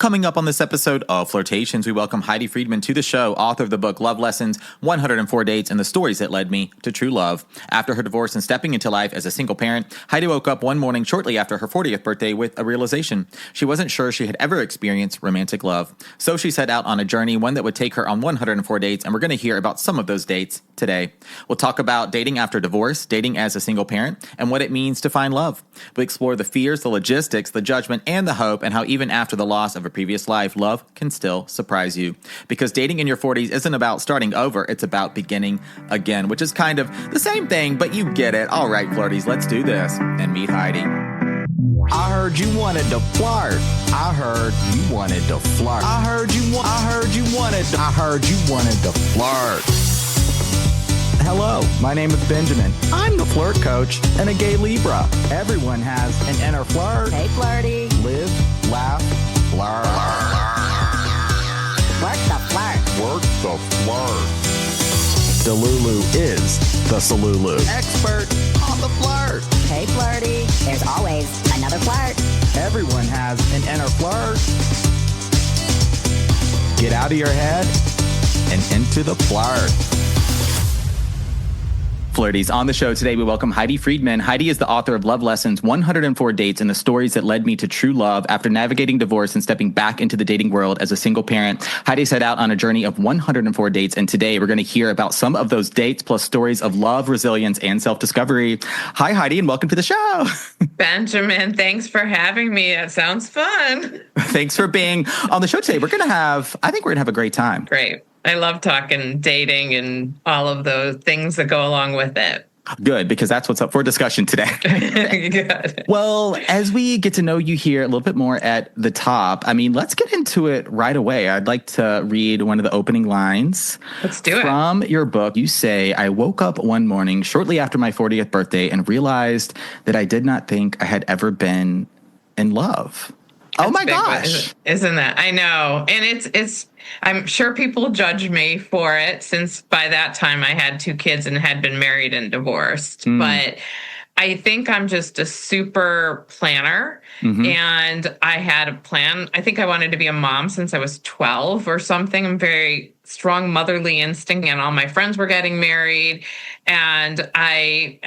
Coming up on this episode of Flirtations, we welcome Heidi Friedman to the show, author of the book Love Lessons, 104 Dates, and the Stories That Led Me to True Love. After her divorce and stepping into life as a single parent, Heidi woke up one morning shortly after her 40th birthday with a realization. She wasn't sure she had ever experienced romantic love. So she set out on a journey, one that would take her on 104 dates, and we're going to hear about some of those dates today. We'll talk about dating after divorce, dating as a single parent, and what it means to find love. We'll explore the fears, the logistics, the judgment, and the hope, and how even after the loss of a previous life, love can still surprise you. Because dating in your 40s isn't about starting over, it's about beginning again, which is kind of the same thing, but you get it. All right, flirties, let's do this and meet Heidi. I heard you wanted to flirt. I heard you wanted to flirt. I heard you wanted to flirt. Hello, my name is Benjamin. I'm the flirt coach and a gay Libra. Everyone has an inner flirt. Hey, flirty. Live, laugh, flirt. Work the flirt. Work the flirt. Delulu is the Salulu. Expert on the flirt. Hey, flirty. There's always another flirt. Everyone has an inner flirt. Get out of your head and into the flirt. Flirties, on the show today, we welcome Heidi Friedman. Heidi is the author of Love Lessons, 104 Dates, and the Stories That Led Me to True Love. After navigating divorce and stepping back into the dating world as a single parent, Heidi set out on a journey of 104 dates, and today we're going to hear about some of those dates, plus stories of love, resilience, and self-discovery. Hi, Heidi, and welcome to the show. Benjamin, thanks for having me. It sounds fun. Thanks for being on the show today. I think we're going to have a great time. Great. I love talking dating and all of those things that go along with it. Good, because that's what's up for discussion today. Good. Well, as we get to know you here a little bit more at the top, let's get into it right away. I'd like to read one of the opening lines. Let's do it. From your book, you say, I woke up one morning shortly after my 40th birthday and realized that I did not think I had ever been in love. Oh my gosh. Isn't that? I know. And it's I'm sure people judge me for it since by that time I had 2 kids and had been married and divorced. But I think I'm just a super planner. And I had a plan. I think I wanted to be a mom since I was 12 or something. I'm very strong motherly instinct, and all my friends were getting married. And I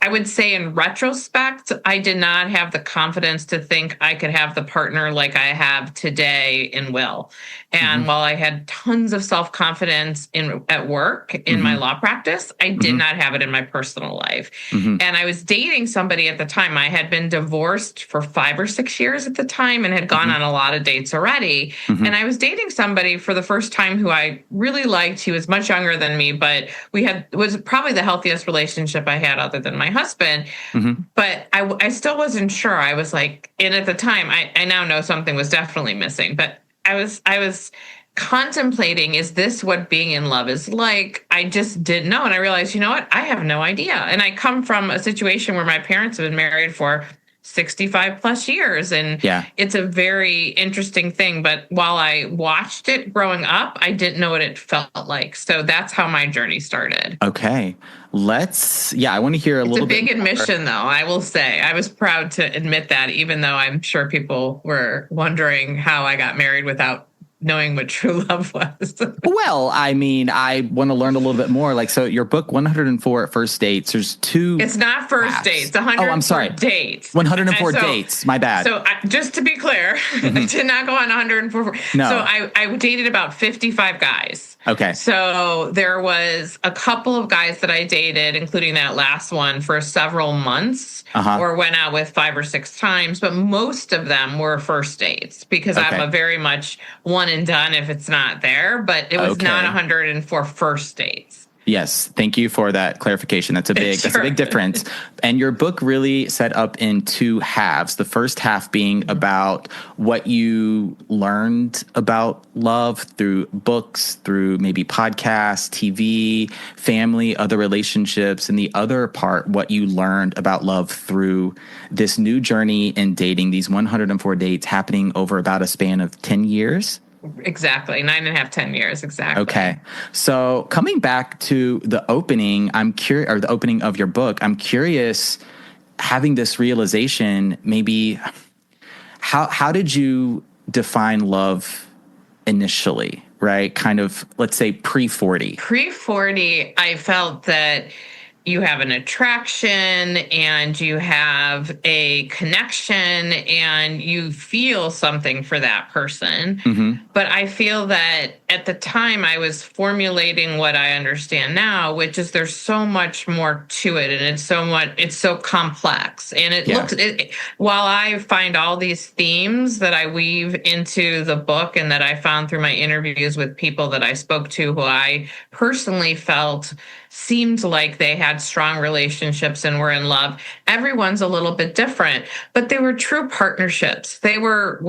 would say in retrospect, I did not have the confidence to think I could have the partner like I have today in Will. And while I had tons of self-confidence at work in my law practice, I did not have it in my personal life. And I was dating somebody at the time. I had been divorced for 5 or 6 years at the time and had gone on a lot of dates already. And I was dating somebody for the first time who I really liked. He was much younger than me, but it was probably the healthiest relationship I had other than my husband. But I still wasn't sure. I was like, and at the time, I now know something was definitely missing, but I was contemplating, is this what being in love is like? I just didn't know. And I realized, you know what? I have no idea. And I come from a situation where my parents have been married for 65 plus years. And it's a very interesting thing. But while I watched it growing up, I didn't know what it felt like. So that's how my journey started. Okay. I want to hear a little bit. It's a big admission, though, I will say. I was proud to admit that, even though I'm sure people were wondering how I got married without knowing what true love was. Well, I want to learn a little bit more. So your book, 104 First Dates, there's 2. It's not first dates, 104 I'm sorry. Dates. 104 dates. My bad. So just to be clear, I did not go on 104. No. So I dated about 55 guys. Okay. So there was a couple of guys that I dated, including that last one, for several months or went out with 5 or 6 times. But most of them were first dates because I'm a very much one and done if it's not there. But it was not 104 first dates. Yes. Thank you for that clarification. That's a big difference. And your book really set up in 2 halves. The first half being about what you learned about love through books, through maybe podcasts, TV, family, other relationships. And the other part, what you learned about love through this new journey in dating, these 104 dates happening over about a span of 10 years. Exactly. 9.5, 10 years. Exactly. Okay. So coming back to the opening, I'm curious, or the opening of your book, I'm curious, having this realization, maybe how did you define love initially, right? Kind of, let's say pre-40. Pre-40, I felt that you have an attraction and you have a connection and you feel something for that person. Mm-hmm. But I feel that at the time I was formulating what I understand now, which is there's so much more to it, and it's so complex. And while I find all these themes that I weave into the book and that I found through my interviews with people that I spoke to who I personally felt seemed like they had strong relationships and were in love. Everyone's a little bit different, but they were true partnerships. They were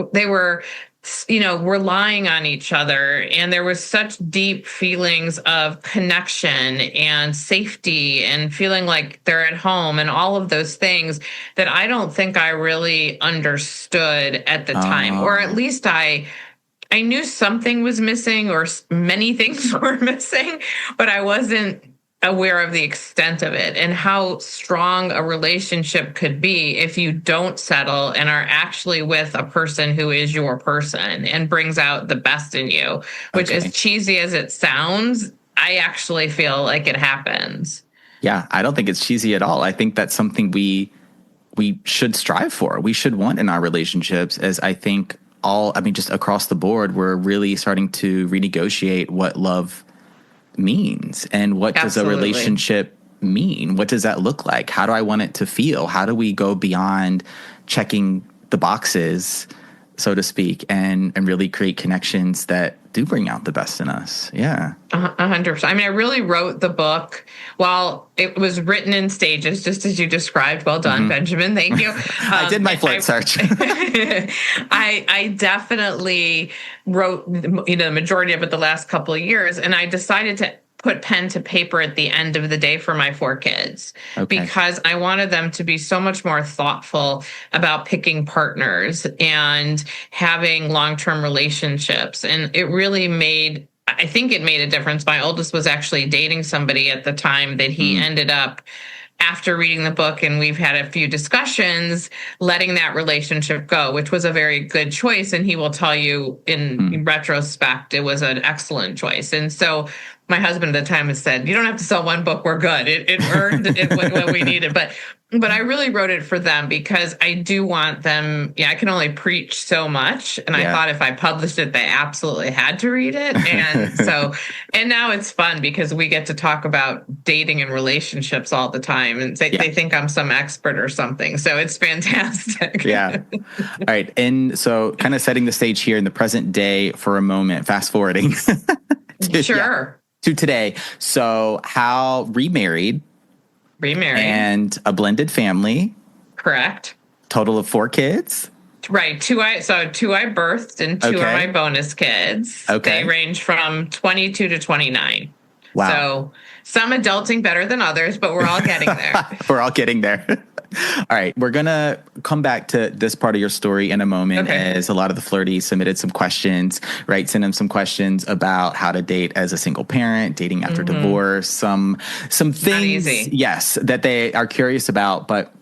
relying on each other, and there was such deep feelings of connection and safety and feeling like they're at home and all of those things that I don't think I really understood at the time, or at least I knew something was missing or many things were missing, but I wasn't aware of the extent of it and how strong a relationship could be if you don't settle and are actually with a person who is your person and brings out the best in you, which as cheesy as it sounds, I actually feel like it happens. Yeah, I don't think it's cheesy at all. I think that's something we should strive for. We should want in our relationships, as I think just across the board, we're really starting to renegotiate what love means and what does a relationship mean? What does that look like? How do I want it to feel? How do we go beyond checking the boxes, so to speak, and really create connections that do bring out the best in us? Yeah. 100%. I mean, I really wrote the book while it was written in stages, just as you described. Well done, Benjamin. Thank you. I did my flirt search. I definitely wrote, the majority of it the last couple of years, and I decided to put pen to paper at the end of the day for my 4 kids because I wanted them to be so much more thoughtful about picking partners and having long-term relationships. And I think it made a difference. My oldest was actually dating somebody at the time that he ended up, after reading the book, and we've had a few discussions, letting that relationship go, which was a very good choice. And he will tell you in retrospect, it was an excellent choice. And so my husband at the time has said, you don't have to sell one book. We're good. It earned what we needed. But I really wrote it for them because I do want them. Yeah, I can only preach so much. And I thought if I published it, they absolutely had to read it. And now it's fun because we get to talk about dating and relationships all the time. And they think I'm some expert or something. So it's fantastic. Yeah. All right. And so kind of setting the stage here in the present day for a moment, fast forwarding. Sure. To today. So how remarried and a blended family. Correct. Total of 4 kids. Right. 2 I birthed and 2 are my bonus kids. Okay. They range from 22 to 29. Wow. So some adulting better than others, but we're all getting there. We're all getting there. All right. We're going to come back to this part of your story in a moment, as a lot of the flirties submitted some questions, right? Send them some questions about how to date as a single parent, dating after divorce, some things, yes, that they are curious about, but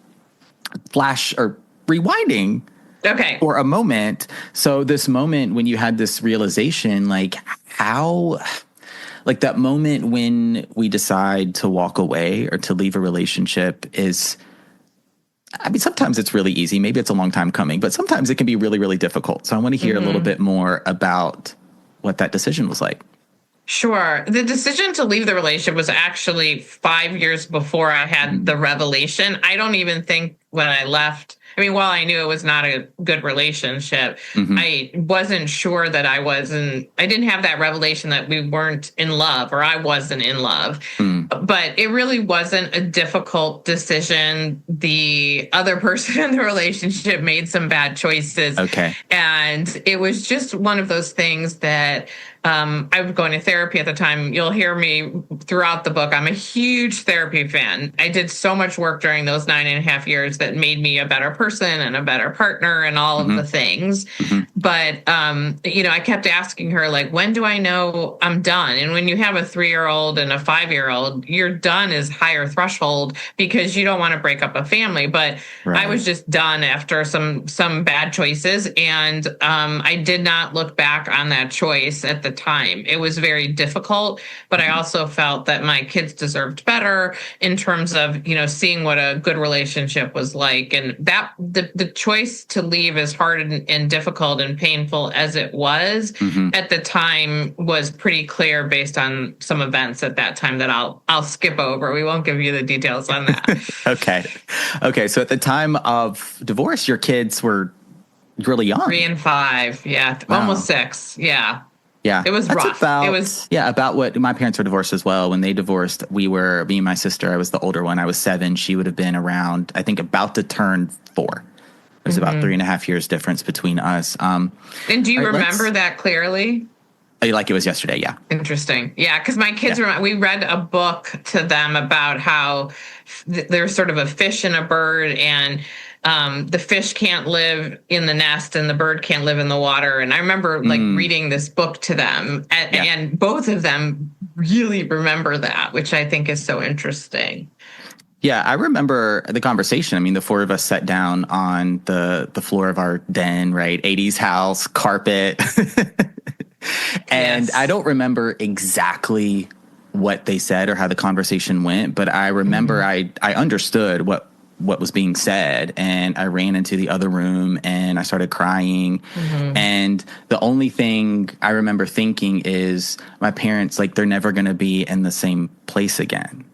flash or rewinding for a moment. So this moment when you had this realization, like that moment when we decide to walk away or to leave a relationship is, sometimes it's really easy. Maybe it's a long time coming, but sometimes it can be really, really difficult. So I want to hear a little bit more about what that decision was like. Sure. The decision to leave the relationship was actually 5 years before I had the revelation. I don't even think when I left, while I knew it was not a good relationship, I wasn't sure that I didn't have that revelation that we weren't in love or I wasn't in love. But it really wasn't a difficult decision. The other person in the relationship made some bad choices. And it was just one of those things that I was going to therapy at the time. You'll hear me throughout the book. I'm a huge therapy fan. I did so much work during those 9.5 years that made me a better person and a better partner and all of the things. But, I kept asking her, like, when do I know I'm done? And when you have a 3-year-old and a 5-year-old, you're done is higher threshold because you don't want to break up a family. But I was just done after some bad choices. And I did not look back on that choice at the time. It was very difficult, but I also felt that my kids deserved better in terms of, seeing what a good relationship was like. And that the choice to leave, as hard and difficult and painful as it was at the time, was pretty clear based on some events at that time that I'll skip over. We won't give you the details on that. Okay. So at the time of divorce, your kids were really young. 3 and 5. Yeah. Wow. Almost 6. Yeah. Yeah. It was rough. About what my parents were divorced as well. When they divorced, me and my sister, I was the older one. I was 7. She would have been around, I think, about to turn 4. There's about 3.5 years difference between us. And do you remember that clearly? Like it was yesterday, yeah. Interesting. Yeah, because my kids, we read a book to them about how there's sort of a fish and a bird, and the fish can't live in the nest and the bird can't live in the water. And I remember reading this book to them, and both of them really remember that, which I think is so interesting. Yeah, I remember the conversation. I mean, the 4 of us sat down on the floor of our den, right? 80s house, carpet. And I don't remember exactly what they said or how the conversation went, but I remember I understood what was being said, and I ran into the other room and I started crying. And the only thing I remember thinking is my parents, like, they're never going to be in the same place again.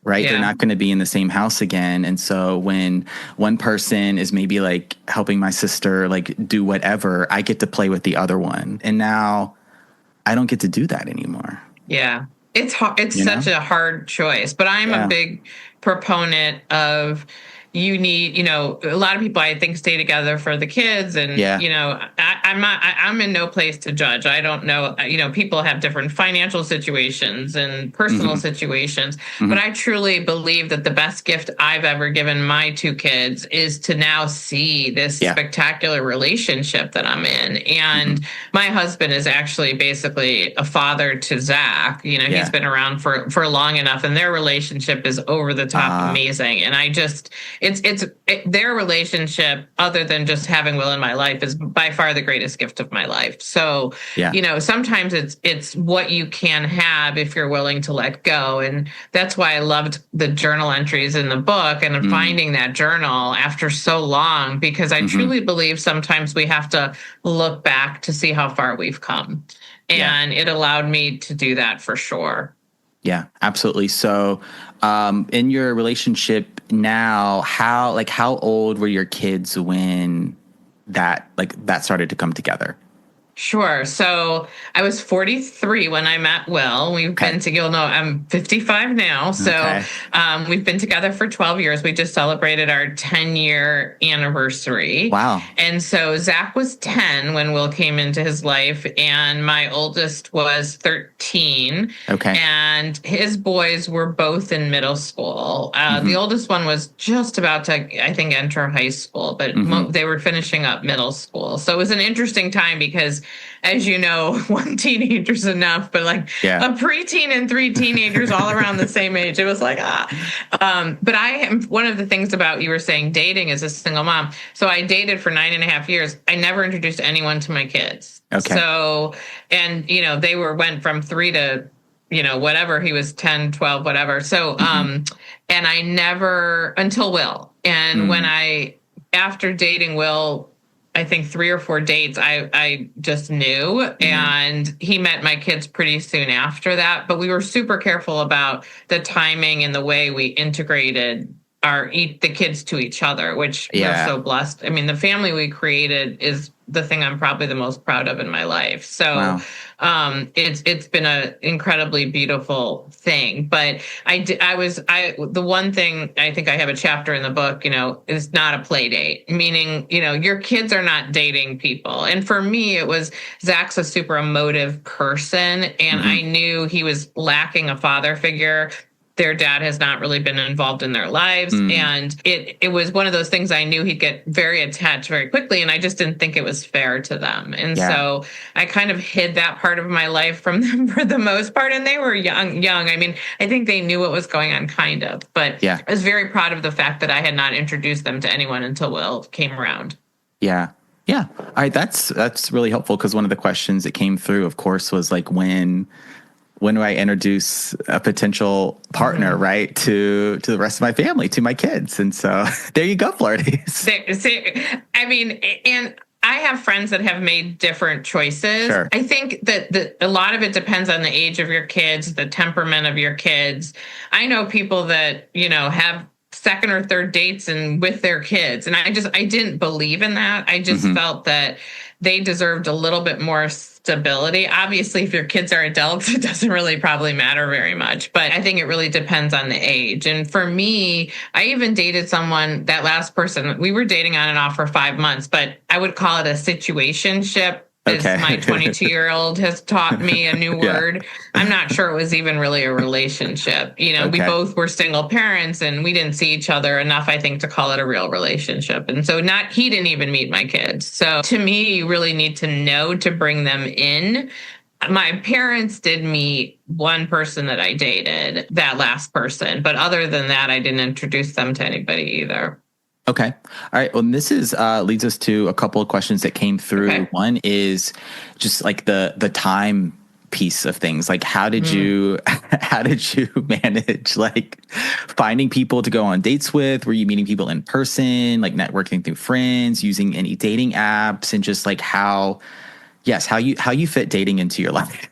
Right? Yeah. They're not going to be in the same house again. And so when one person is maybe like helping my sister, like, do whatever, I get to play with the other one. And now I don't get to do that anymore. Yeah. It's hard. It's such a hard choice, but I'm a big proponent of, you need, a lot of people, I think, stay together for the kids. And, I'm in no place to judge. I don't know, people have different financial situations and personal situations, but I truly believe that the best gift I've ever given my 2 kids is to now see this spectacular relationship that I'm in. And my husband is actually basically a father to Zach. He's been around for long enough, and their relationship is over the top amazing. And I just, their relationship, other than just having Will in my life, is by far the greatest gift of my life. So, sometimes it's what you can have if you're willing to let go. And that's why I loved the journal entries in the book and finding that journal after so long, because I truly believe sometimes we have to look back to see how far we've come. And it allowed me to do that for sure. Yeah, absolutely. So, in your relationship now, how old were your kids when that started to come together? Sure. So I was 43 when I met Will. We've been together. I'm 55 now. So we've been together for 12 years. We just celebrated our 10-year anniversary. Wow. And so Zach was 10 when Will came into his life, and my oldest was 13. Okay. And his boys were both in middle school. The oldest one was just about to, I think, enter high school, but they were finishing up middle school. So it was an interesting time because, as you know, one teenager's enough, but a preteen and 3 teenagers all around the same age, it was like, but I am, one of the things about, you were saying dating as a single mom. So I dated for 9.5 years. I never introduced anyone to my kids. Okay. So, and, they went from 3 to, whatever, he was 10, 12, whatever. So, and I never, until Will. And after dating Will, I think 3 or 4 dates, I just knew. And he met my kids pretty soon after that. But we were super careful about the timing and the way we integrated the kids to each other, which we're so blessed. I mean, the family we created is the thing I'm probably the most proud of in my life. So Wow. it's been an incredibly beautiful thing. But the one thing I think I have a chapter in the book, is not a play date, meaning, your kids are not dating people. And for me, it was Zach's a super emotive person, and I knew he was lacking a father figure. Their dad has not really been involved in their lives. And it was one of those things I knew he'd get very attached very quickly. And I just didn't think it was fair to them. And so I kind of hid that part of my life from them for the most part. And they were young. I mean, I think they knew what was going on kind of, but I was very proud of the fact that I had not introduced them to anyone until Will came around. Yeah. Yeah. All right. That's really helpful, because one of the questions that came through, of course, was like, when do I introduce a potential partner, right, to the rest of my family, to my kids? And so there you go, Flirties. I mean, and I have friends that have made different choices. Sure. I think that a lot of it depends on the age of your kids, the temperament of your kids. I know people that, have second or third dates and with their kids. And I didn't believe in that. I just felt that they deserved a little bit more stability. Obviously, if your kids are adults, it doesn't really probably matter very much. But I think it really depends on the age. And for me, I even dated someone, that last person, we were dating on and off for 5 months, but I would call it a situationship. As my 22-year-old has taught me a new word. I'm not sure it was even really a relationship. We both were single parents and we didn't see each other enough, I think, to call it a real relationship. And so he didn't even meet my kids. So to me, you really need to know to bring them in. My parents did meet one person that I dated, that last person. But other than that, I didn't introduce them to anybody either. Okay. All right. Well, this leads us to a couple of questions that came through. Okay. One is just like the time piece of things. Like, how did you manage like finding people to go on dates with? Were you meeting people in person, like networking through friends, using any dating apps, and just like how you fit dating into your life?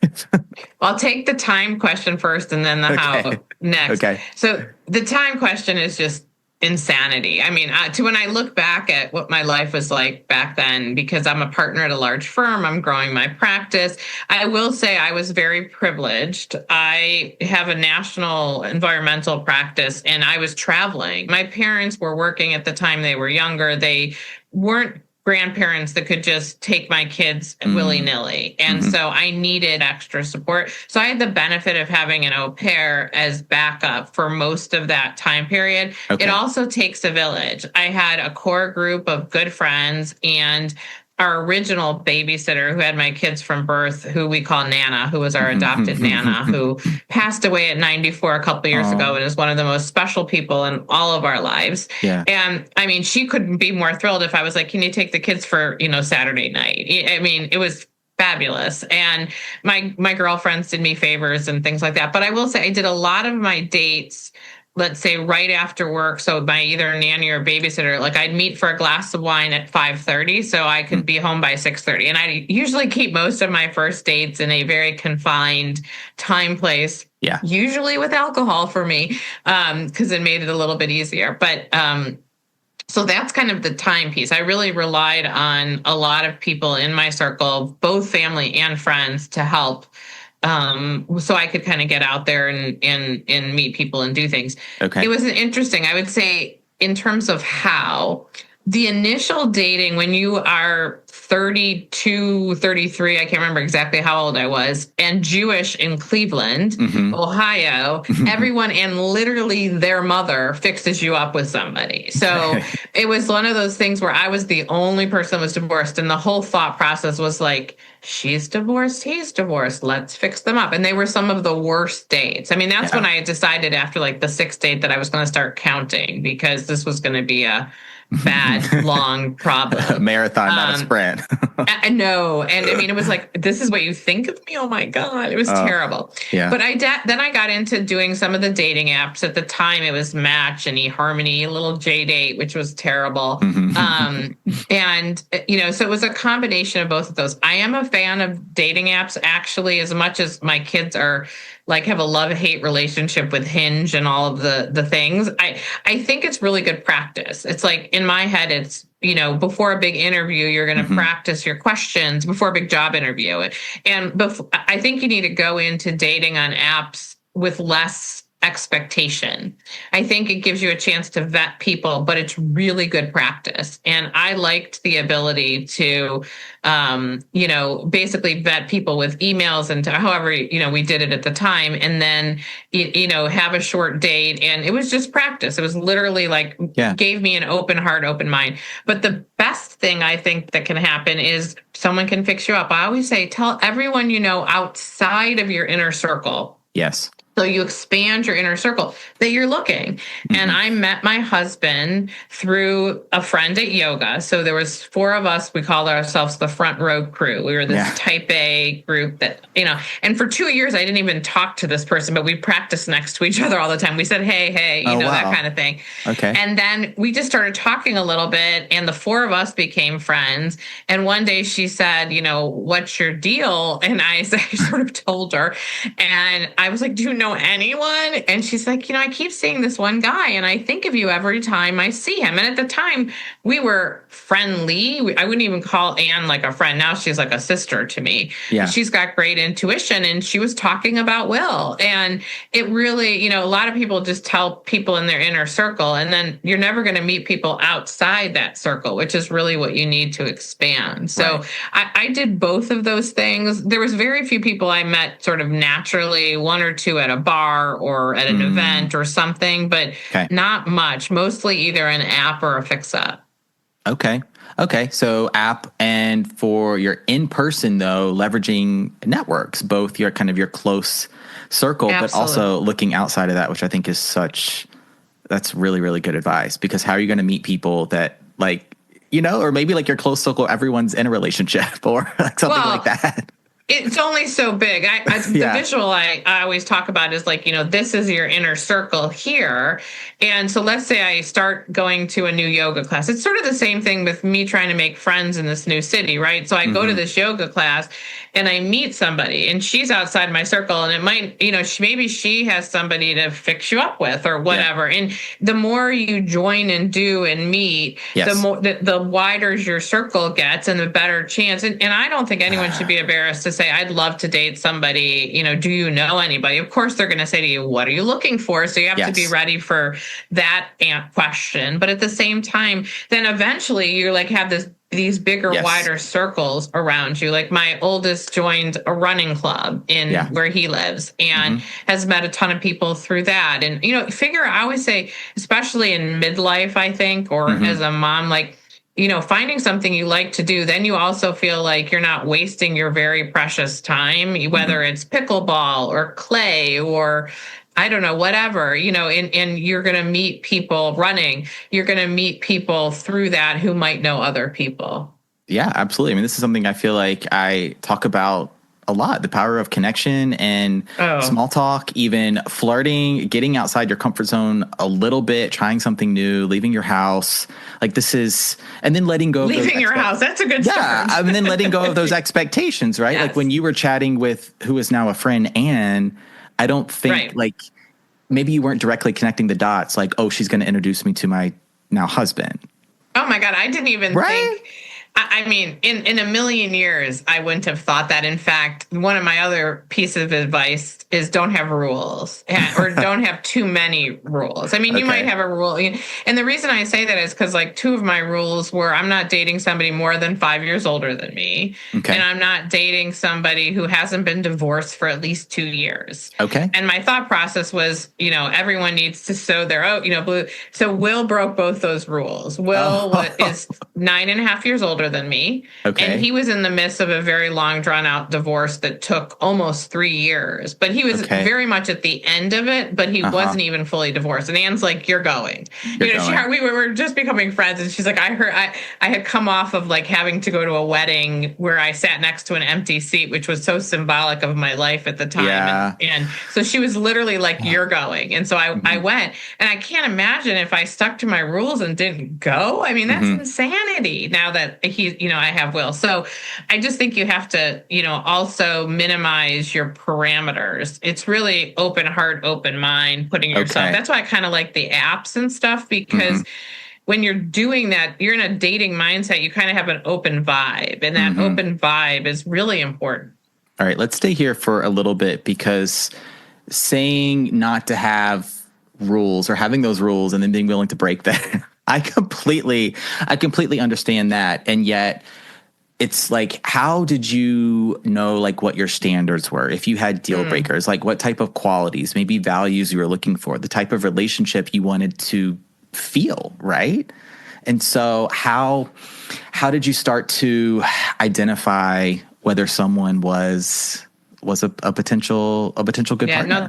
I'll take the time question first and then the how next. Okay. So the time question is just insanity. I mean, when I look back at what my life was like back then, because I'm a partner at a large firm, I'm growing my practice. I will say I was very privileged. I have a national environmental practice and I was traveling. My parents were working at the time they were younger. They weren't grandparents that could just take my kids willy-nilly. And so I needed extra support. So I had the benefit of having an au pair as backup for most of that time period. Okay. It also takes a village. I had a core group of good friends and our original babysitter who had my kids from birth, who we call Nana, who was our adopted Nana, who passed away at 94 a couple of years ago and is one of the most special people in all of our lives. Yeah. And I mean, she couldn't be more thrilled if I was like, can you take the kids for, Saturday night? I mean, it was fabulous. And my girlfriends did me favors and things like that. But I will say I did a lot of my dates, let's say right after work. So by either nanny or babysitter, like I'd meet for a glass of wine at 5:30 so I could be home by 6:30. And I usually keep most of my first dates in a very confined time place. Yeah. Usually with alcohol for me, because it made it a little bit easier. But so that's kind of the time piece. I really relied on a lot of people in my circle, both family and friends, to help. So I could kind of get out there and meet people and do things. Okay. It was interesting. I would say in terms of how the initial dating, when you are 32, 33, I can't remember exactly how old I was, and Jewish in Cleveland, Ohio, everyone and literally their mother fixes you up with somebody. So it was one of those things where I was the only person that was divorced. And the whole thought process was like, she's divorced, he's divorced, let's fix them up. And they were some of the worst dates. I mean, that's when I decided after like the 6th date that I was going to start counting, because this was going to be a bad, long problem. A marathon, not a sprint. I know. And I mean, it was like, this is what you think of me? Oh my God. It was terrible. Yeah. But then I got into doing some of the dating apps. At the time, it was Match and eHarmony, a little J-Date, which was terrible. And, so it was a combination of both of those. I am a fan of dating apps, actually, as much as my kids are like have a love-hate relationship with Hinge and all of the things. I think it's really good practice. It's like in my head, it's, before a big interview, you're going to practice your questions before a big job interview. And I think you need to go into dating on apps with less expectation. I think it gives you a chance to vet people, but it's really good practice. And I liked the ability to, basically vet people with emails and however, we did it at the time. And then, have a short date. And it was just practice. It was literally like, gave me an open heart, open mind. But the best thing I think that can happen is someone can fix you up. I always say, tell everyone outside of your inner circle. Yes. So you expand your inner circle that you're looking. And I met my husband through a friend at yoga. So there was 4 of us. We called ourselves the front row crew. We were this type A group that, and for 2 years, I didn't even talk to this person, but we practiced next to each other all the time. We said, hey, that kind of thing. Okay. And then we just started talking a little bit and the 4 of us became friends. And one day she said, what's your deal? And I sort of told her, and I was like, do you know anyone? And she's like, I keep seeing this one guy and I think of you every time I see him. And at the time we were friendly. I wouldn't even call Anne like a friend. Now she's like a sister to me. Yeah. She's got great intuition and she was talking about Will. And it really, a lot of people just tell people in their inner circle and then you're never going to meet people outside that circle, which is really what you need to expand. So I did both of those things. There was very few people I met sort of naturally, 1 or 2 at a bar or at an event or something, but not much, mostly either an app or a fix-up. Okay. So app, and for your in-person though, leveraging networks, both your kind of your close circle, but also looking outside of that, which I think is that's really, really good advice, because how are you going to meet people that or maybe like your close circle, everyone's in a relationship or like something like that. It's only so big. The visual I always talk about is like, this is your inner circle here. And so let's say I start going to a new yoga class. It's sort of the same thing with me trying to make friends in this new city, right? So I go to this yoga class and I meet somebody and she's outside my circle and it might, maybe she has somebody to fix you up with or whatever. Yeah. And the more you join and do and meet, the more, the wider your circle gets and the better chance. And I don't think anyone should be embarrassed to say, I'd love to date somebody, do you know anybody? Of course, they're going to say to you, what are you looking for? So you have to be ready for that question. But at the same time, then eventually you have these bigger, wider circles around you. Like my oldest joined a running club in where he lives and has met a ton of people through that. And, I always say, especially in midlife, I think, or as a mom, finding something you like to do, then you also feel like you're not wasting your very precious time, whether it's pickleball or clay or I don't know, whatever, and you're going to meet people running. You're going to meet people through that who might know other people. Yeah, absolutely. I mean, this is something I feel like I talk about a lot, the power of connection and small talk, even flirting, getting outside your comfort zone a little bit, trying something new, leaving your house. And then letting go of leaving your house. That's a good start. Yeah. And then letting go of those expectations, right? Yes. Like when you were chatting with who is now a friend, Anne, I don't think maybe you weren't directly connecting the dots. Like, oh, she's going to introduce me to my now husband. Oh my God. I didn't even think. I mean, in a million years, I wouldn't have thought that. In fact, one of my other pieces of advice is don't have rules or don't have too many rules. I mean, you might have a rule. And the reason I say that is because 2 of my rules were I'm not dating somebody more than 5 years older than me. Okay. And I'm not dating somebody who hasn't been divorced for at least 2 years. Okay. And my thought process was, everyone needs to sow their own, blue. So Will broke both those rules. Will is 9.5 years older than me. Okay. And he was in the midst of a very long drawn out divorce that took almost 3 years, but he was very much at the end of it, but he wasn't even fully divorced. And Anne's like, you're going. We were just becoming friends. And she's like, I had come off of having to go to a wedding where I sat next to an empty seat, which was so symbolic of my life at the time. Yeah. And so she was literally like, you're going. And so I went, and I can't imagine if I stuck to my rules and didn't go. I mean, that's insanity now that I have Will. So I just think you have to, also minimize your parameters. It's really open heart, open mind, putting yourself. Okay. That's why I kind of like the apps and stuff, because when you're doing that, you're in a dating mindset, you kind of have an open vibe, and that open vibe is really important. All right, let's stay here for a little bit, because saying not to have rules or having those rules and then being willing to break them, I completely understand that. And yet it's like, how did you know like what your standards were? If you had deal breakers, like what type of qualities, maybe values you were looking for, the type of relationship you wanted to feel, right? And so how did you start to identify whether someone was a potential good partner? No,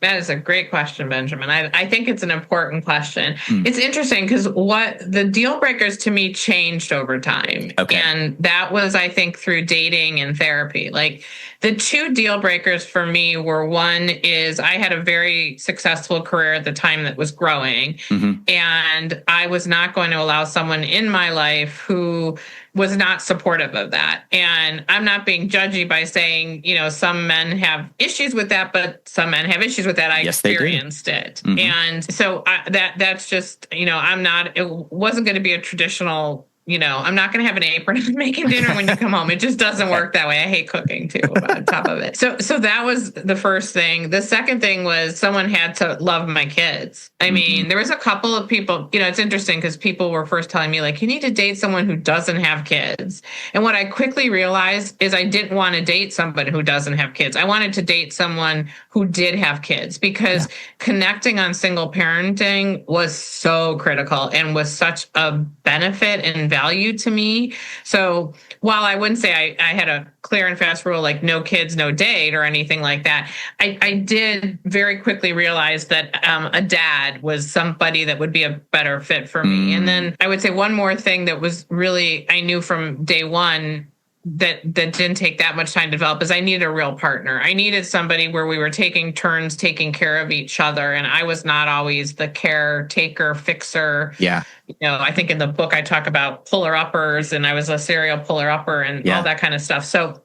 that is a great question, Benjamin. I think it's an important question. It's interesting because what the deal breakers to me changed over time. Okay. And that was, I think, through dating and therapy. Like the two deal breakers for me were, one is I had a very successful career at the time that was growing. And I was not going to allow someone in my life who was not supportive of that. And I'm not being judgy by saying, some men have issues with that, but some men have issues with that. I experienced it. And so that's just, it wasn't going to be a traditional, I'm not going to have an apron and making dinner when you come home. It just doesn't work that way. I hate cooking too, on top of it. So that was the first thing. The second thing was someone had to love my kids. I mean, there was a couple of people, it's interesting because people were first telling me like, you need to date someone who doesn't have kids. And what I quickly realized is I didn't want to date somebody who doesn't have kids. I wanted to date someone who did have kids, because connecting on single parenting was so critical and was such a benefit and value to me. So while I wouldn't say I had a clear and fast rule, like no kids, no date or anything like that, I did very quickly realize that a dad was somebody that would be a better fit for me. And then I would say one more thing that was really, I knew from day one that didn't take that much time to develop, is I needed a real partner. I needed somebody where we were taking turns taking care of each other. And I was not always the caretaker, fixer. Yeah. I think in the book I talk about puller-uppers, and I was a serial puller-upper and all that kind of stuff. So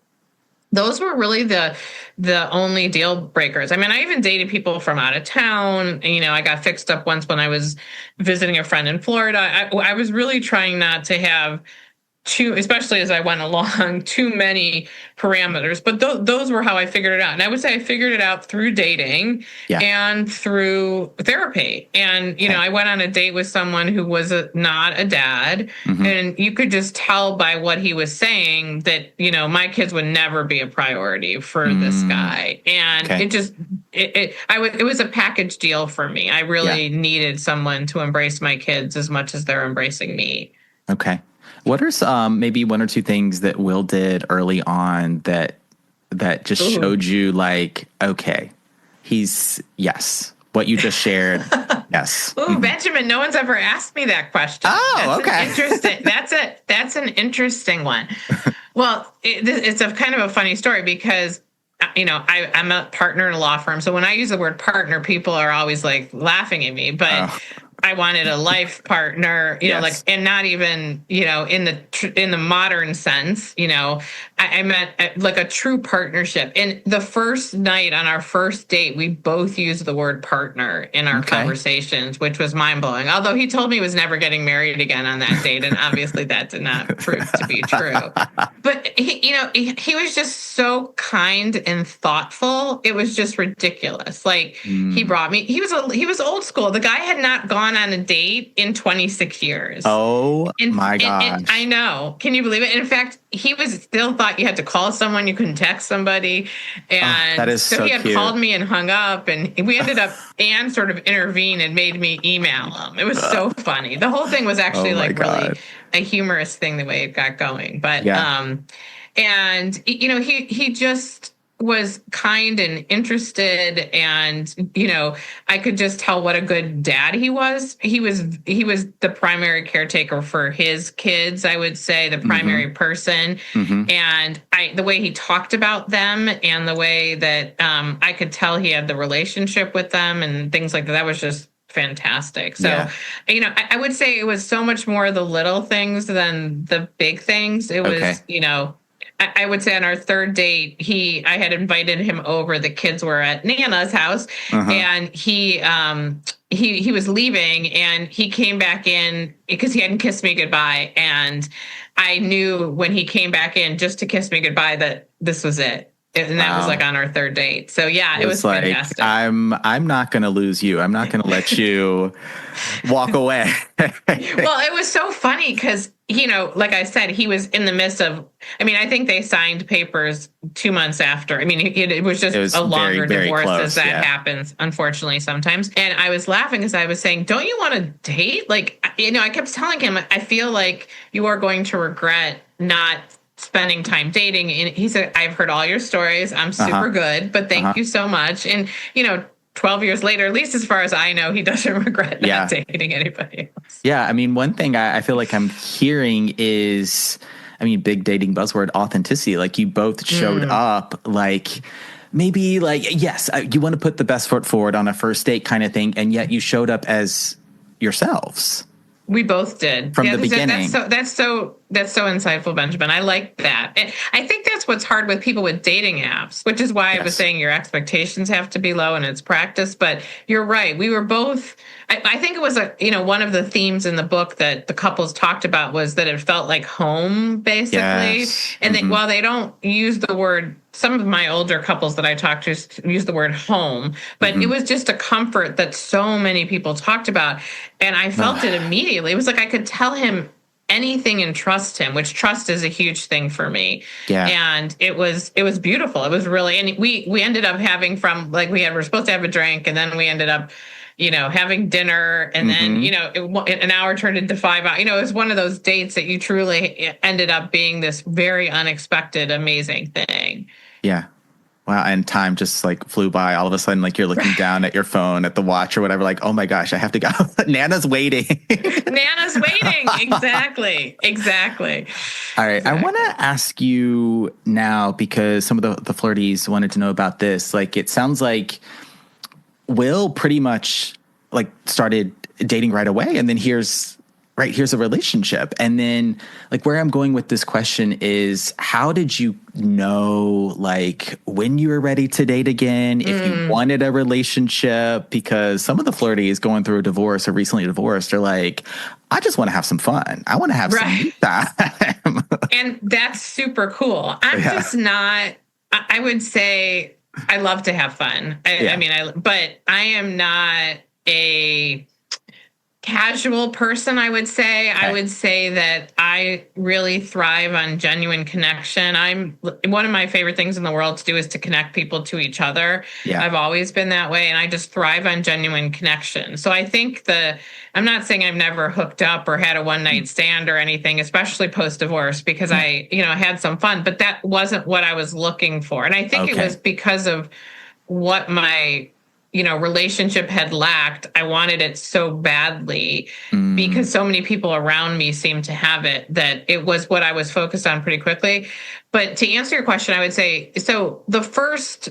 those were really the only deal breakers. I mean, I even dated people from out of town. I got fixed up once when I was visiting a friend in Florida. I was really trying not to have especially as I went along, too many parameters. But those were how I figured it out. And I would say I figured it out through dating and through therapy. And, I went on a date with someone who was not a dad. And you could just tell by what he was saying that, my kids would never be a priority for this guy. And it was a package deal for me. I really needed someone to embrace my kids as much as they're embracing me. Okay. What are maybe one or two things that Will did early on that just showed you like, okay, what you just shared. Yes. Ooh, Benjamin, no one's ever asked me that question. Oh, okay. Interesting. That's an interesting one. Well, it's a kind of a funny story because I'm a partner in a law firm. So when I use the word partner, people are always like laughing at me, but I wanted a life partner, and not even, in the modern sense, I meant like a true partnership. And the first night on our first date, we both used the word partner in our conversations, which was mind blowing. Although he told me he was never getting married again on that date. And obviously that did not prove to be true. But he was just so kind and thoughtful. It was just ridiculous. Like he brought me, he was old school. The guy had not gone on a date in 26 years. Oh my gosh. I know. Can you believe it? And in fact, he still thought you had to call someone. You couldn't text somebody. And that is so he had cute. called me and hung up, and we ended up, Anne sort of intervened and made me email him. It was so funny. The whole thing was actually really a humorous thing, the way it got going. But, he just was kind and interested, and I could just tell what a good dad he was. He was the primary caretaker for his kids, I would say, the primary person. And the way he talked about them and the way that I could tell he had the relationship with them and things like that was just fantastic. So, Yeah. I would say it was so much more the little things than the big things. It was, Okay. I would say on our third date, I had invited him over. The kids were at Nana's house, and he was leaving, and he came back in because he hadn't kissed me goodbye, and I knew when he came back in just to kiss me goodbye that this was it. And that was like on our third date. So yeah, it was like, fantastic. I'm not going to lose you. I'm not going to let you walk away. Well, it was so funny because, like I said, he was in the midst of, I think they signed papers 2 months after. It was just a longer very divorce close, as that happens, unfortunately, sometimes. And I was laughing as I was saying, don't you want to date? Like, I kept telling him, I feel like you are going to regret not spending time dating. And he said, I've heard all your stories. I'm super good, but thank you so much. And, 12 years later, at least as far as I know, he doesn't regret not dating anybody else. Yeah. One thing I feel like I'm hearing is, big dating buzzword, authenticity. Like you both showed up maybe yes, you want to put the best foot forward on a first date kind of thing. And yet you showed up as yourselves. We both did from the beginning. That's so insightful, Benjamin. I like that. And I think that's what's hard with people with dating apps, which is why I was saying your expectations have to be low and it's practice. But you're right. We were both. I think it was one of the themes in the book that the couples talked about was that it felt like home, basically. Yes. And that while they don't use the word. Some of my older couples that I talked to use the word home, but it was just a comfort that so many people talked about. And I felt it immediately. It was like I could tell him anything and trust him, which trust is a huge thing for me. Yeah. And it was beautiful. It was really, and we ended up having we were supposed to have a drink, and then we ended up having dinner, and then, an hour turned into 5 hours. It was one of those dates that you truly ended up being this very unexpected, amazing thing. Yeah. Wow. And time just flew by. All of a sudden, you're looking down at your phone, at the watch or whatever, oh my gosh, I have to go. Nana's waiting. Nana's waiting. Exactly. All right. Exactly. I want to ask you now, because some of the flirties wanted to know about this. It sounds like Will pretty much started dating right away, and then here's a relationship. And then where I'm going with this question is, how did you know when you were ready to date again, if you wanted a relationship? Because some of the flirties going through a divorce or recently divorced are I just want to have some fun. I want to have some time. And that's super cool. I'm just not, I would say I love to have fun. But I am not a casual person, I would say. Okay. I would say that I really thrive on genuine connection. One of my favorite things in the world to do is to connect people to each other. Yeah. I've always been that way, and I just thrive on genuine connection. So I think I'm not saying I've never hooked up or had a one night stand or anything, especially post-divorce, because I had some fun, but that wasn't what I was looking for. And I think it was because of what my relationship had lacked. I wanted it so badly because so many people around me seemed to have it, that it was what I was focused on pretty quickly. But to answer your question, I would say, so the first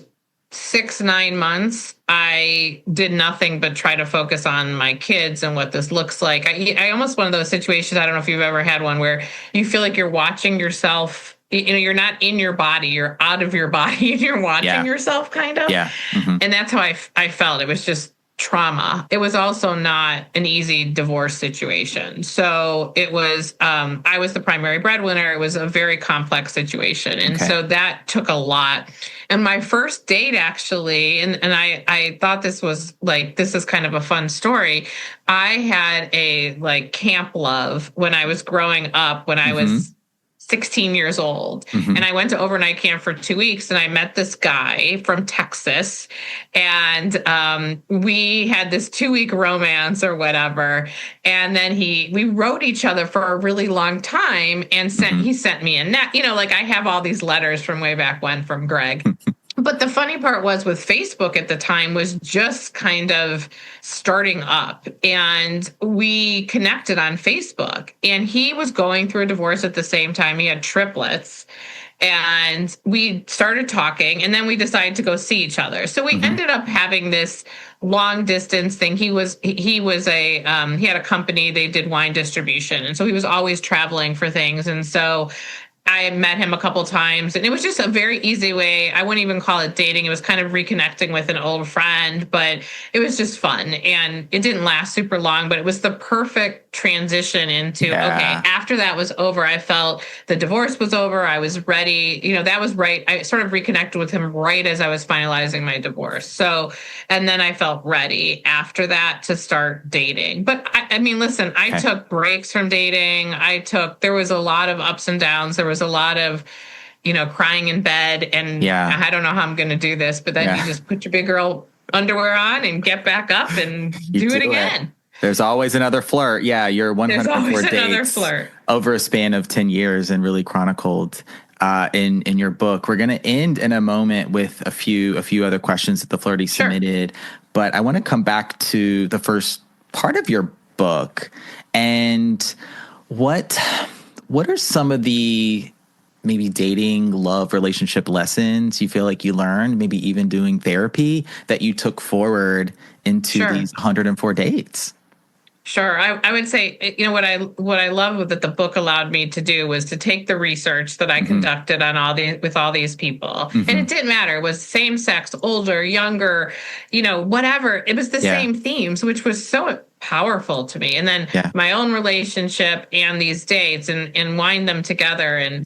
6-9 months, I did nothing but try to focus on my kids and what this looks like. I almost one of those situations, I don't know if you've ever had one, where you feel like you're watching yourself. You're not in your body, you're out of your body, and you're watching yourself, kind of. Yeah. Mm-hmm. And that's how I felt. It was just trauma. It was also not an easy divorce situation. So it was, I was the primary breadwinner. It was a very complex situation. And so that took a lot. And my first date, actually, and I thought this was this is kind of a fun story. I had a camp love when I was growing up, when I was 16 years old. And I went to overnight camp for 2 weeks, and I met this guy from Texas, and we had this 2-week romance or whatever. And then we wrote each other for a really long time, and he sent me I have all these letters from way back when from Greg. But the funny part was, with Facebook at the time was just kind of starting up, and we connected on Facebook, and he was going through a divorce at the same time. He had triplets, And we started talking, and then we decided to go see each other. So we ended up having this long distance thing. He had a company, they did wine distribution. And so he was always traveling for things. And so I met him a couple times, and it was just a very easy way. I wouldn't even call it dating. It was kind of reconnecting with an old friend, but it was just fun. And it didn't last super long, but it was the perfect transition into, okay, after that was over, I felt the divorce was over. I was ready. That was right. I sort of reconnected with him right as I was finalizing my divorce. So, and then I felt ready after that to start dating. But I mean, listen, I took breaks from dating. There was a lot of ups and downs. There was a lot of, crying in bed, and I don't know how I'm going to do this, but then you just put your big girl underwear on and get back up and do it again. There's always another flirt. Yeah, you're 104 dates over a span of 10 years and really chronicled in your book. We're going to end in a moment with a few other questions that the Flirty submitted, but I want to come back to the first part of your book. And what are some of the maybe dating, love, relationship lessons you feel like you learned, maybe even doing therapy, that you took forward into these 104 dates? Sure. I would say, what I love that the book allowed me to do was to take the research that I conducted on with all these people. And it didn't matter. It was same sex, older, younger, whatever. It was the same themes, which was so powerful to me. And then my own relationship and these dates and wind them together. And,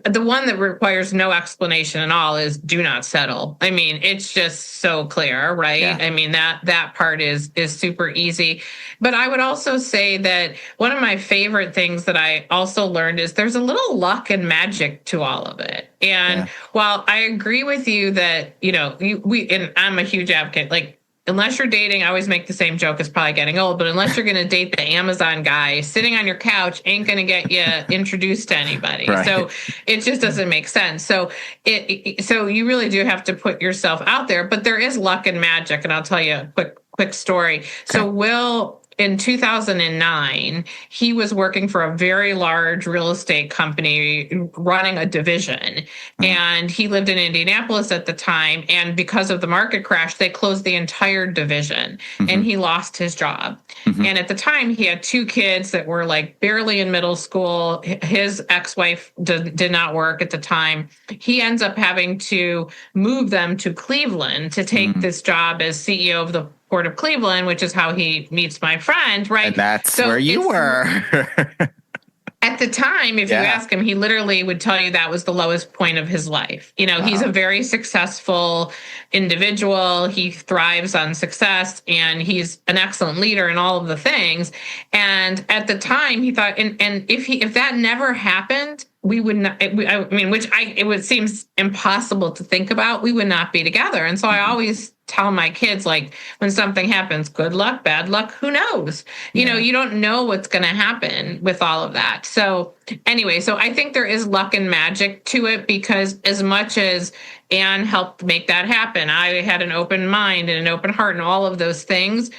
the one that requires no explanation at all is do not settle. I mean, it's just so clear, right? Yeah. I mean, that part is super easy. But I would also say that one of my favorite things that I also learned is there's a little luck and magic to all of it. And while I agree with you that, and I'm a huge advocate, unless you're dating, I always make the same joke, it's probably getting old, but unless you're going to date the Amazon guy, sitting on your couch ain't going to get you introduced to anybody. Right. So it just doesn't make sense. So so you really do have to put yourself out there, but there is luck and magic. And I'll tell you a quick story. Okay. So Will, in 2009, he was working for a very large real estate company running a division. And he lived in Indianapolis at the time. And because of the market crash, they closed the entire division and he lost his job. And at the time, he had 2 kids that were barely in middle school. His ex-wife did not work at the time. He ends up having to move them to Cleveland to take this job as CEO of the Port of Cleveland, which is how he meets my friend, right? And that's where you were. At the time, if you ask him, he literally would tell you that was the lowest point of his life. He's a very successful individual. He thrives on success, and he's an excellent leader in all of the things. And at the time, he thought, and if that never happened, we would not, it would seem impossible to think about, we would not be together. And so I always tell my kids, when something happens, good luck, bad luck, who knows? You don't know what's going to happen with all of that. So anyway, so I think there is luck and magic to it, because as much as Anne helped make that happen, I had an open mind and an open heart and all of those things.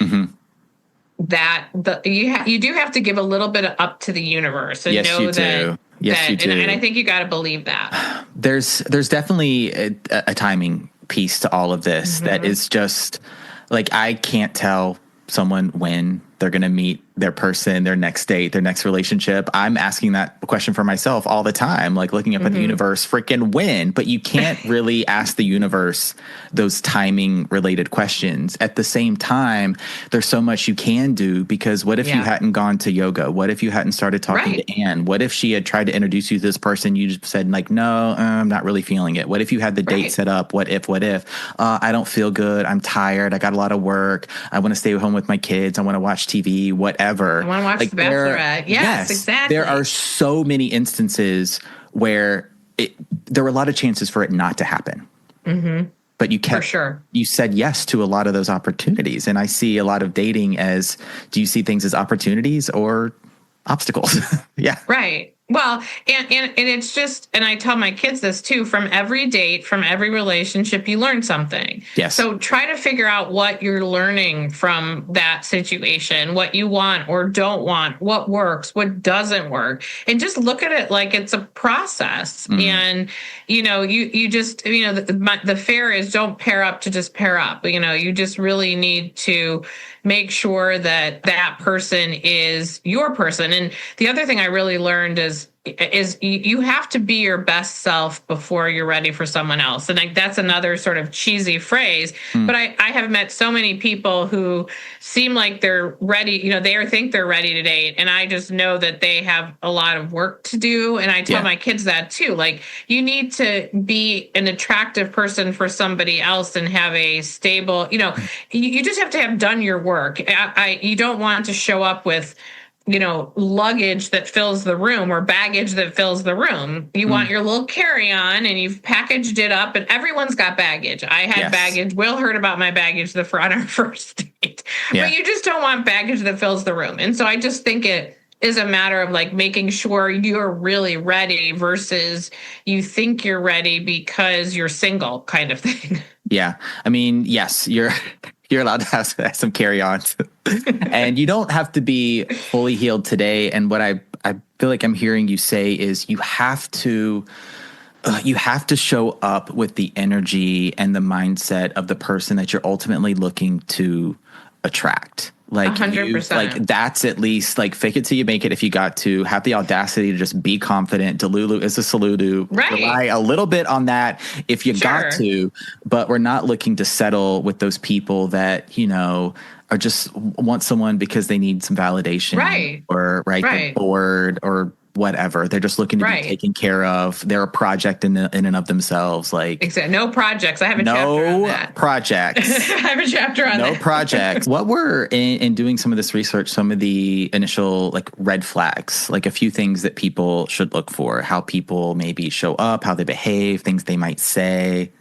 That you do have to give a little bit up to the universe and know that. Yes, you do. And I think you got to believe that. There's definitely a timing piece to all of this that is just I can't tell someone when they're going to meet their person, their next date, their next relationship. I'm asking that question for myself all the time, looking up at the universe, freaking when, but you can't really ask the universe those timing related questions. At the same time, there's so much you can do, because what if you hadn't gone to yoga? What if you hadn't started talking to Anne? What if she had tried to introduce you to this person? You just said no, I'm not really feeling it. What if you had the date set up? What if, I don't feel good. I'm tired. I got a lot of work. I want to stay home with my kids. I want to watch TV, whatever. I want to watch The Bachelorette. Yes, exactly. There are so many instances where there were a lot of chances for it not to happen. But you said yes to a lot of those opportunities. And I see a lot of dating do you see things as opportunities or obstacles? Right. Well, and it's just, and I tell my kids this too, from every date, from every relationship, you learn something. Yes. So try to figure out what you're learning from that situation, what you want or don't want, what works, what doesn't work, and just look at it like it's a process. And, you just, the fair is don't pair up to just pair up. You just really need to make sure that that person is your person. And the other thing I really learned is you have to be your best self before you're ready for someone else. And that's another sort of cheesy phrase, but I have met so many people who seem like they're ready, they think they're ready to date. And I just know that they have a lot of work to do. And I tell my kids that too. Like, you need to be an attractive person for somebody else and have a stable, you just have to have done your work. You don't want to show up with luggage that fills the room or baggage that fills the room. You want your little carry-on and you've packaged it up, and everyone's got baggage. I had baggage. Will heard about my baggage on our first date. But you just don't want baggage that fills the room. And so I just think it is a matter of like making sure you're really ready versus you think you're ready because you're single kind of thing. Yeah. I mean, yes, you're allowed to have some carry-ons and you don't have to be fully healed today. And what I feel like I'm hearing you say is you have to show up with the energy and the mindset of the person that you're ultimately looking to attract. Like 100%. Like that's at least like fake it till you make it. If you got to have the audacity to just be confident, Delulu is a saludo. Right. Rely a little bit on that if you got to, but we're not looking to settle with those people that, are just want someone because they need some validation. Right. Or they're bored or whatever. They're just looking to be taken care of. They're a project in and of themselves. Like, exactly. No projects. I have a chapter on that. Projects. I have a chapter on that. No projects. What were in doing some of this research, some of the initial like red flags, like a few things that people should look for, how people maybe show up, how they behave, things they might say.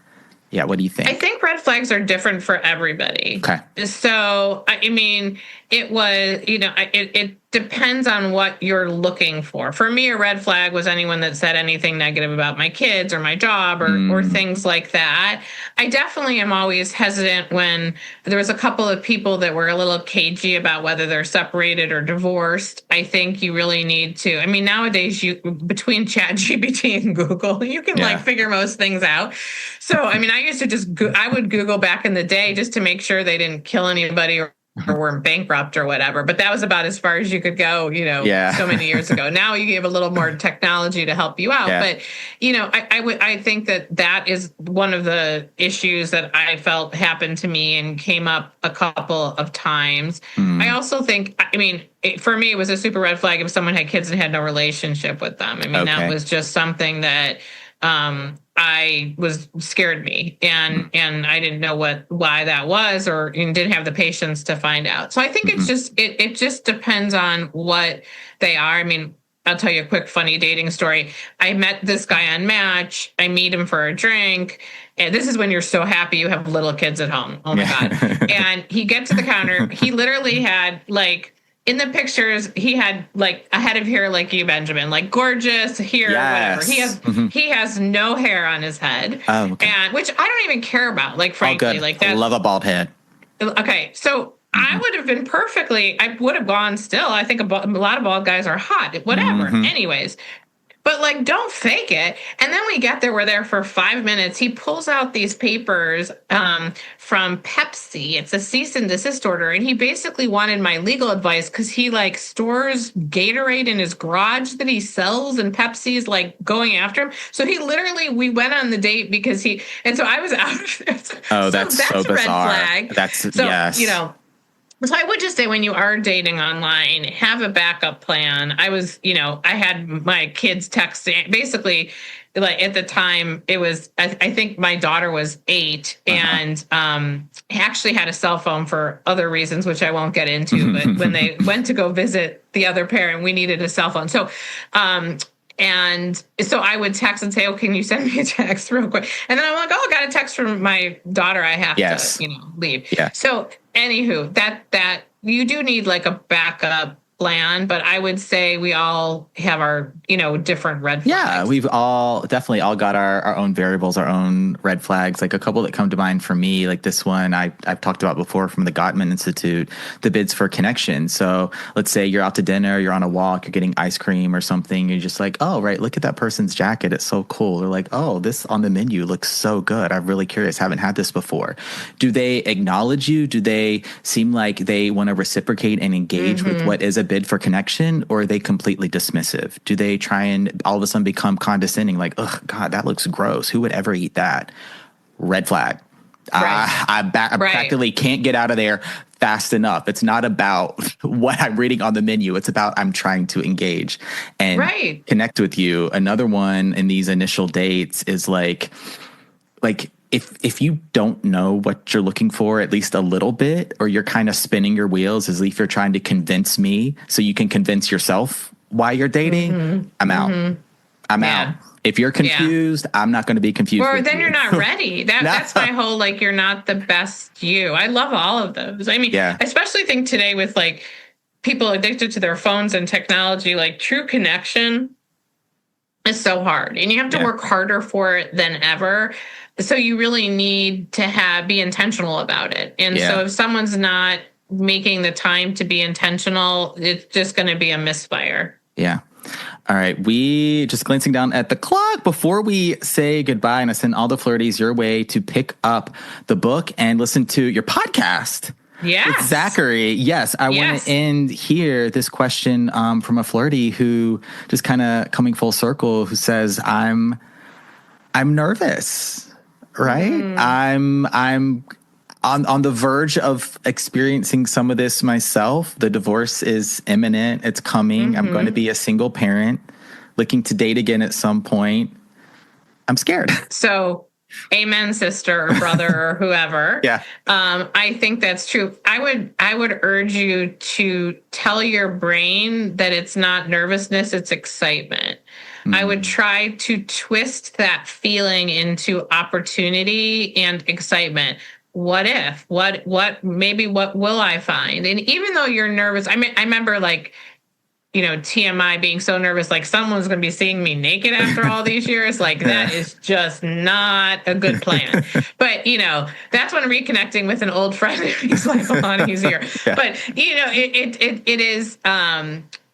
Yeah. What do you think? I think red flags are different for everybody. Okay. So, I mean, it was, it depends on what you're looking for. For me, a red flag was anyone that said anything negative about my kids or my job or things like that. I definitely am always hesitant when there was a couple of people that were a little cagey about whether they're separated or divorced. I think you really need to, I mean, nowadays between ChatGPT and Google, you can like figure most things out. So, I mean, I used to I would Google back in the day just to make sure they didn't kill anybody or weren't bankrupt or whatever. But that was about as far as you could go, so many years ago. Now you have a little more technology to help you out. But, I think that is one of the issues that I felt happened to me and came up a couple of times. I also think, for me, it was a super red flag if someone had kids and had no relationship with them. That was just something that scared me and I didn't know why that was or didn't have the patience to find out. So I think it's just, it just depends on what they are. I mean, I'll tell you a quick funny dating story. I met this guy on Match. I meet him for a drink. And this is when you're so happy you have little kids at home. Oh my God. And he gets to the counter. He literally had in the pictures, he had like a head of hair like you, Benjamin, like gorgeous hair, whatever. He has no hair on his head, and which I don't even care about. Like frankly, like that. I love a bald head. Okay, so I would have been I would have gone still. I think a lot of bald guys are hot. Whatever. Anyways. But don't fake it. And then we get there. We're there for 5 minutes. He pulls out these papers from Pepsi. It's a cease and desist order. And he basically wanted my legal advice because he stores Gatorade in his garage that he sells, and Pepsi's going after him. So we went on the date because and so I was out of there. Oh, that's so a bizarre. Red flag. Yes. So I would just say when you are dating online, have a backup plan. I had my kids texting. Basically, at the time, it was, I think my daughter was 8 and actually had a cell phone for other reasons, which I won't get into. But when they went to go visit the other parent, we needed a cell phone. So, and so I would text and say, "Oh, can you send me a text real quick?" And then I'm like, "Oh, I got a text from my daughter. I have to, leave." Yeah. So, anywho, that you do need a backup land, but I would say we all have our, different red flags. Yeah, we've definitely all got our own variables, our own red flags. Like a couple that come to mind for me, like this one I've talked about before from the Gottman Institute, the bids for connection. So let's say you're out to dinner, you're on a walk, you're getting ice cream or something. You're just like, oh, right, look at that person's jacket. It's so cool. They're like, oh, this on the menu looks so good. I'm really curious. Haven't had this before. Do they acknowledge you? Do they seem like they want to reciprocate and engage with what is a bid for connection, or are they completely dismissive? Do they try and all of a sudden become condescending, like, oh, God, that looks gross. Who would ever eat that? Red flag. Right. I practically can't get out of there fast enough. It's not about what I'm reading on the menu. It's about I'm trying to engage and connect with you. Another one in these initial dates is like if you don't know what you're looking for at least a little bit, or you're kind of spinning your wheels as if you're trying to convince me so you can convince yourself why you're dating, I'm out. I'm out. If you're confused, I'm not going to be confused. Or then you're not ready. That's my whole, like, you're not the best you. I love all of those. I mean, I especially think today with like people addicted to their phones and technology, like true connection is so hard, and you have to work harder for it than ever. So you really need to be intentional about it. And so if someone's not making the time to be intentional, it's just going to be a misfire. Yeah. All right. We just glancing down at the clock before we say goodbye, and I send all the flirties your way to pick up the book and listen to your podcast. Yes. With Zachary. Yes. I want to end here this question from a flirty who just kind of coming full circle, who says, I'm nervous, right? I'm on the verge of experiencing some of this myself. The divorce is imminent. It's coming. I'm going to be a single parent looking to date again at some point. I'm scared. So amen, sister or brother or whoever. I think that's true. I would urge you to tell your brain that it's not nervousness, it's excitement. I would try to twist that feeling into opportunity and excitement. What if? What will I find? And even though you're nervous, I remember like, TMI being so nervous, like someone's going to be seeing me naked after all these years. Like that is just not a good plan. But, that's when reconnecting with an old friend makes life a lot easier. But, it is,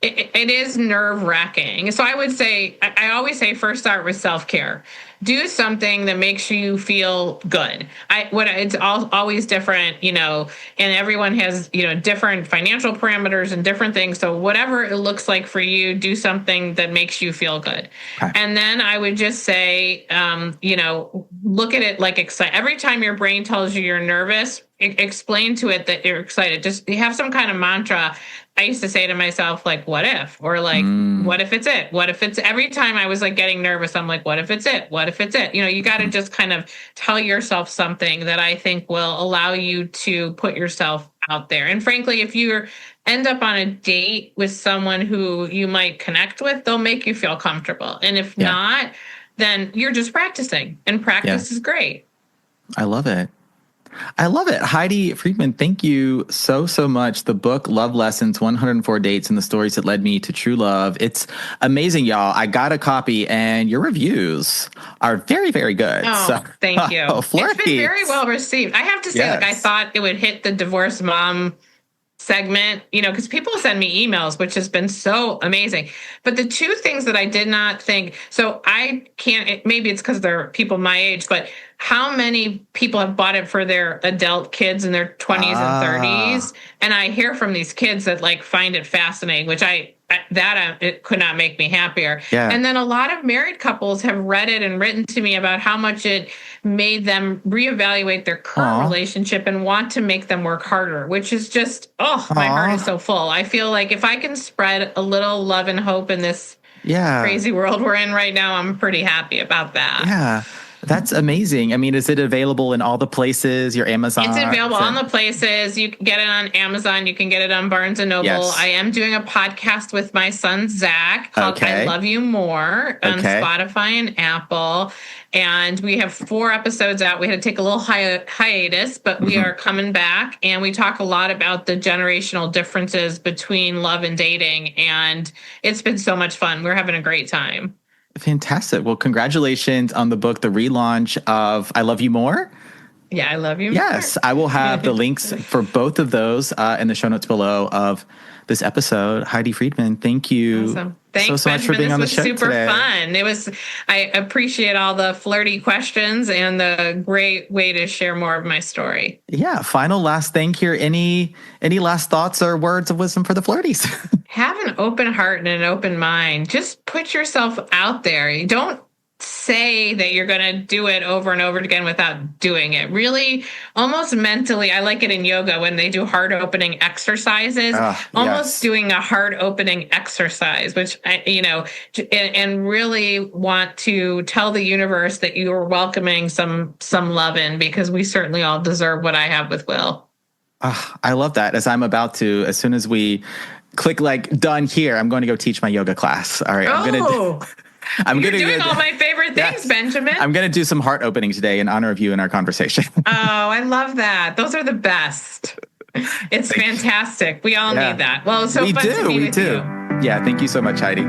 it is nerve-wracking. So I would say, I always say first start with self-care. Do something that makes you feel good. It's always different, and everyone has, different financial parameters and different things. So whatever it looks like for you, do something that makes you feel good. Okay. And then I would just say, look at it like excited. Every time your brain tells you you're nervous, explain to it that you're excited. Just have some kind of mantra. I used to say to myself, like, what if? Or like, what if it's it? What if it's every time I was like getting nervous, I'm like, what if it's it? What if it's it? You got to just kind of tell yourself something that I think will allow you to put yourself out there. And frankly, if you end up on a date with someone who you might connect with, they'll make you feel comfortable. And if not, then you're just practicing, and practice is great. I love it. Heidi Friedman, thank you so much. The book, Love Lessons, 104 Dates and the Stories That Led Me to True Love. It's amazing, y'all. I got a copy, and your reviews are very, very good. Oh, thank you. It's been very well received. I have to say, I thought it would hit the divorced mom segment, because people send me emails, which has been so amazing. But the two things that I did not think, so I can't, maybe it's because they're people my age, but how many people have bought it for their adult kids in their 20s and 30s? And I hear from these kids that like find it fascinating, which it could not make me happier. Yeah. And then a lot of married couples have read it and written to me about how much it made them reevaluate their current relationship and want to make them work harder, which is just, my heart is so full. I feel like if I can spread a little love and hope in this crazy world we're in right now, I'm pretty happy about that. Yeah. That's amazing. I mean, is it available in all the places, your Amazon? It's available on the places. You can get it on Amazon. You can get it on Barnes & Noble. Yes. I am doing a podcast with my son, Zach, called I Love You More on Spotify and Apple. And we have 4 episodes out. We had to take a little hiatus, but we are coming back. And we talk a lot about the generational differences between love and dating. And it's been so much fun. We're having a great time. Fantastic. Well, congratulations on the book, the relaunch of I Love You More. Yeah, I Love You Yes, More. I will have the links for both of those in the show notes below of this episode. Heidi Friedman, thank you. Awesome. Thanks, so much for being on the show today. Super fun. I appreciate all the flirty questions and the great way to share more of my story. Yeah. Final last thing here. Any last thoughts or words of wisdom for the flirties? Have an open heart and an open mind. Just put yourself out there. You don't say that you're going to do it over and over again without doing it. Really, almost mentally, I like it in yoga when they do heart opening exercises, almost doing a heart opening exercise, which and really want to tell the universe that you are welcoming some love in, because we certainly all deserve what I have with Will. I love that. As soon as we click like done here, I'm going to go teach my yoga class. All right. You're doing all my favorite things, Benjamin. I'm going to do some heart opening today in honor of you in our conversation. Oh, I love that. Those are the best. It's fantastic. We all need that. Well, it's so fun to be with you. Yeah, thank you so much, Heidi.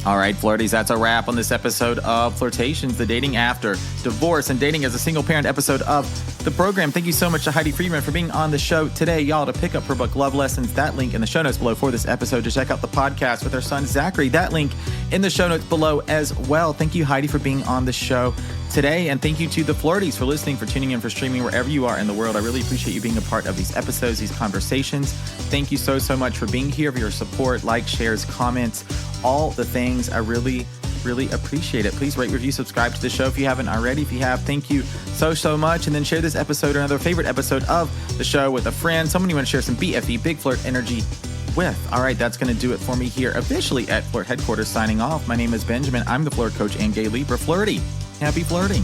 All right, flirties, that's a wrap on this episode of Flirtations, the dating after divorce and dating as a single parent episode of the program. Thank you so much to Heidi Friedman for being on the show today. Y'all, to pick up her book, Love Lessons, that link in the show notes below for this episode. To check out the podcast with her son, Zachary, that link in the show notes below as well. Thank you, Heidi, for being on the show today. And thank you to the flirties for listening, for tuning in, for streaming wherever you are in the world. I really appreciate you being a part of these episodes, these conversations. Thank you so much for being here, for your support, likes, shares, comments, all the things. I really appreciate it. Please rate, review, subscribe to the show if you haven't already. If you have, thank you so much. And then share this episode or another favorite episode of the show with a friend, someone you want to share some BFE, Big Flirt energy with. All right, that's going to do it for me here officially at Flirt Headquarters, signing off. My name is Benjamin. I'm the Flirt Coach and Gay Libra. Flirty. Happy flirting.